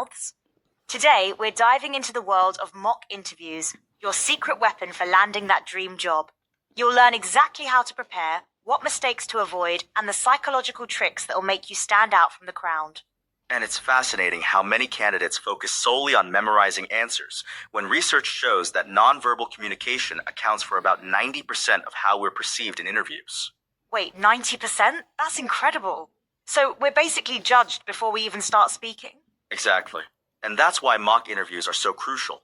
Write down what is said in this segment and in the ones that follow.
mouths. Today, we're diving into the world of mock interviews, your secret weapon for landing that dream job. You'll learn exactly how to prepare, what mistakes to avoid, and the psychological tricks that will make you stand out from the crowd. And it's fascinating how many candidates focus solely on memorizing answers, when research shows that nonverbal communication accounts for about 90% of how we're perceived in interviews. Wait, 90%? That's incredible. So we're basically judged before we even start speaking? Exactly. And that's why mock interviews are so crucial.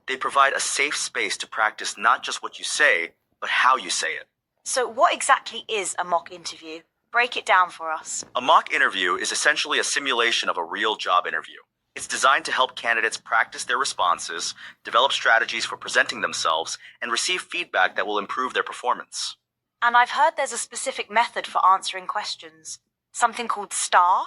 They provide a safe space to practice not just what you say, but how you say it. So what exactly is a mock interview? Break it down for us. A mock interview is essentially a simulation of a real job interview. It's designed to help candidates practice their responses, develop strategies for presenting themselves, and receive feedback that will improve their performance. And I've heard there's a specific method for answering questions. Something called STAR?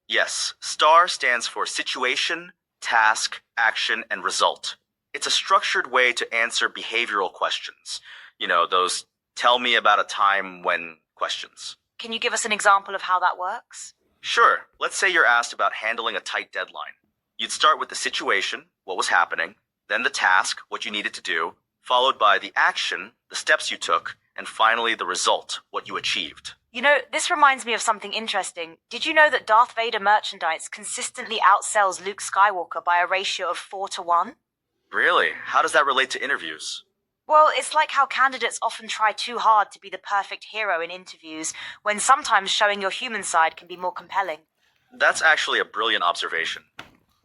Yes, STAR stands for Situation, Task, Action, and Result. It's a structured way to answer behavioral questions. You know, those tell me about a time when questions. Can you give us an example of how that works? Sure. Let's say you're asked about handling a tight deadline. You'd start with the situation, what was happening, then the task, what you needed to do, followed by the action, the steps you took, and finally the result, what you achieved. You know, this reminds me of something interesting. Did you know that Darth Vader merchandise consistently outsells Luke Skywalker by a ratio of 4-1? Really? How does that relate to interviews? Well, it's like how candidates often try too hard to be the perfect hero in interviews, when sometimes showing your human side can be more compelling. That's actually a brilliant observation.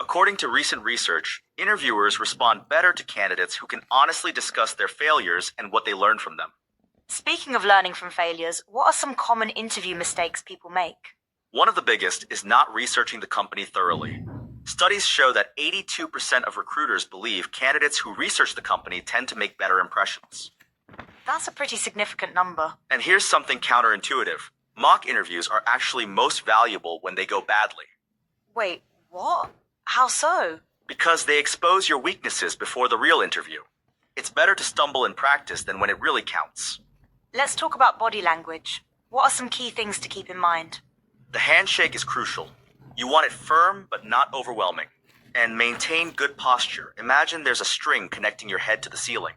According to recent research, interviewers respond better to candidates who can honestly discuss their failures and what they learned from them. Speaking of learning from failures, what are some common interview mistakes people make? One of the biggest is not researching the company thoroughly. Studies show that 82% of recruiters believe candidates who research the company tend to make better impressions. That's a pretty significant number. And here's something counterintuitive. Mock interviews are actually most valuable when they go badly. Wait, what? How so? Because they expose your weaknesses before the real interview. It's better to stumble in practice than when it really counts. Let's talk about body language. What are some key things to keep in mind? The handshake is crucial. You want it firm but not overwhelming. And maintain good posture. Imagine there's a string connecting your head to the ceiling.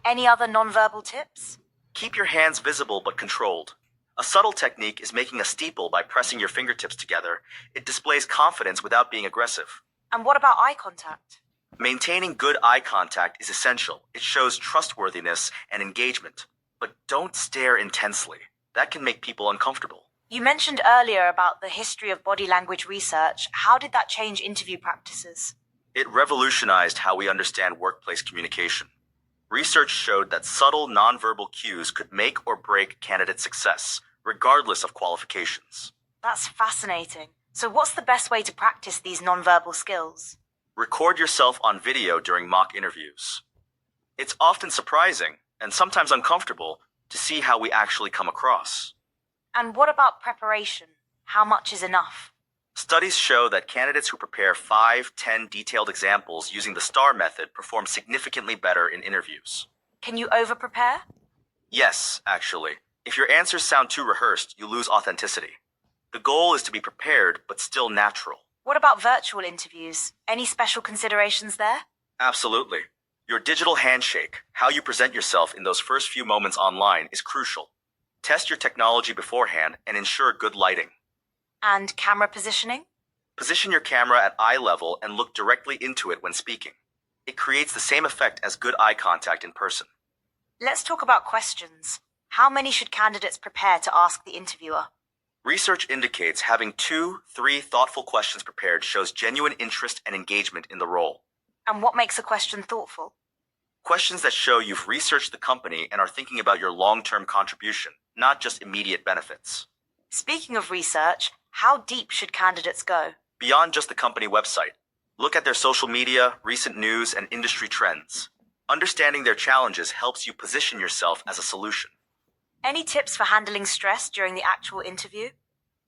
Any other nonverbal tips? Keep your hands visible but controlled. A subtle technique is making a steeple by pressing your fingertips together. It displays confidence without being aggressive. And what about eye contact? Maintaining good eye contact is essential. It shows trustworthiness and engagement. But don't stare intensely. That can make people uncomfortable. You mentioned earlier about the history of body language research. How did that change interview practices? It revolutionized how we understand workplace communication. Research showed that subtle nonverbal cues could make or break candidate success, regardless of qualifications. That's fascinating. So what's the best way to practice these nonverbal skills? Record yourself on video during mock interviews. It's often surprising, and sometimes uncomfortable, to see how we actually come across. And what about preparation? How much is enough? Studies show that candidates who prepare 5-10 detailed examples using the STAR method perform significantly better in interviews. Can you over-prepare? Yes, actually. If your answers sound too rehearsed, you lose authenticity. The goal is to be prepared, but still natural. What about virtual interviews? Any special considerations there? Absolutely. Your digital handshake, how you present yourself in those first few moments online, is crucial. Test your technology beforehand and ensure good lighting. And camera positioning? Position your camera at eye level and look directly into it when speaking. It creates the same effect as good eye contact in person. Let's talk about questions. How many should candidates prepare to ask the interviewer? Research indicates having 2-3 thoughtful questions prepared shows genuine interest and engagement in the role. And what makes a question thoughtful? Questions that show you've researched the company and are thinking about your long-term contribution, not just immediate benefits. Speaking of research, how deep should candidates go? Beyond just the company website. Look at their social media, recent news, and industry trends. Understanding their challenges helps you position yourself as a solution. Any tips for handling stress during the actual interview?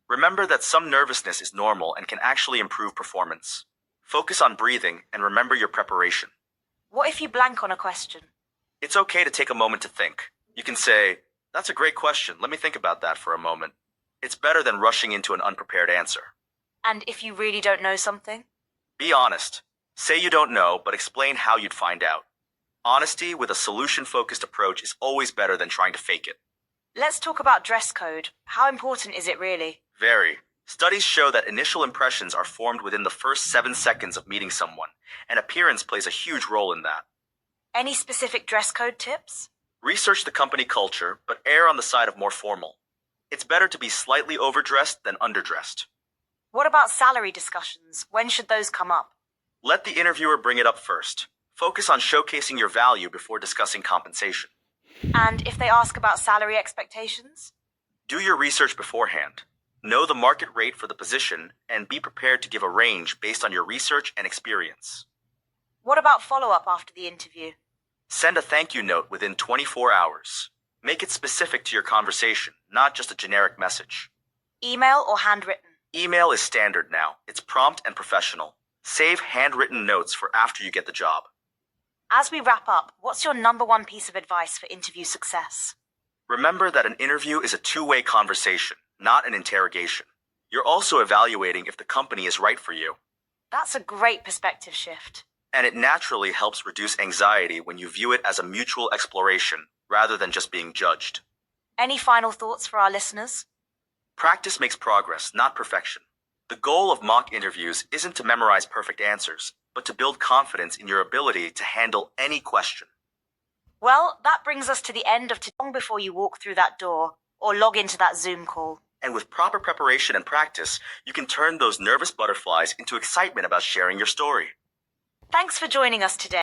Remember that some nervousness is normal and can actually improve performance. Focus on breathing and remember your preparation. What if you blank on a question? It's okay to take a moment to think. You can say, "That's a great question. Let me think about that for a moment." It's better than rushing into an unprepared answer. And if you really don't know something? Be honest. Say you don't know, but explain how you'd find out. Honesty with a solution-focused approach is always better than trying to fake it. Let's talk about dress code. How important is it really? Very. Studies show that initial impressions are formed within the first 7 seconds of meeting someone, and appearance plays a huge role in that. Any specific dress code tips? Research the company culture, but err on the side of more formal. It's better to be slightly overdressed than underdressed. What about salary discussions? When should those come up? Let the interviewer bring it up first. Focus on showcasing your value before discussing compensation. And if they ask about salary expectations? Do your research beforehand. Know the market rate for the position and be prepared to give a range based on your research and experience. What about follow-up after the interview? Send a thank you note within 24 hours. Make it specific to your conversation, not just a generic message. Email or handwritten? Email is standard now. It's prompt and professional. Save handwritten notes for after you get the job. As we wrap up, what's your number one piece of advice for interview success? Remember that an interview is a two-way conversation, not an interrogation. You're also evaluating if the company is right for you. That's a great perspective shift. And it naturally helps reduce anxiety when you view it as a mutual exploration rather than just being judged. Any final thoughts for our listeners? Practice makes progress, not perfection. The goal of mock interviews isn't to memorize perfect answers, but to build confidence in your ability to handle any question. Well, that brings us to the end of long before you walk through that door or log into that Zoom call. And with proper preparation and practice, you can turn those nervous butterflies into excitement about sharing your story. Thanks for joining us today.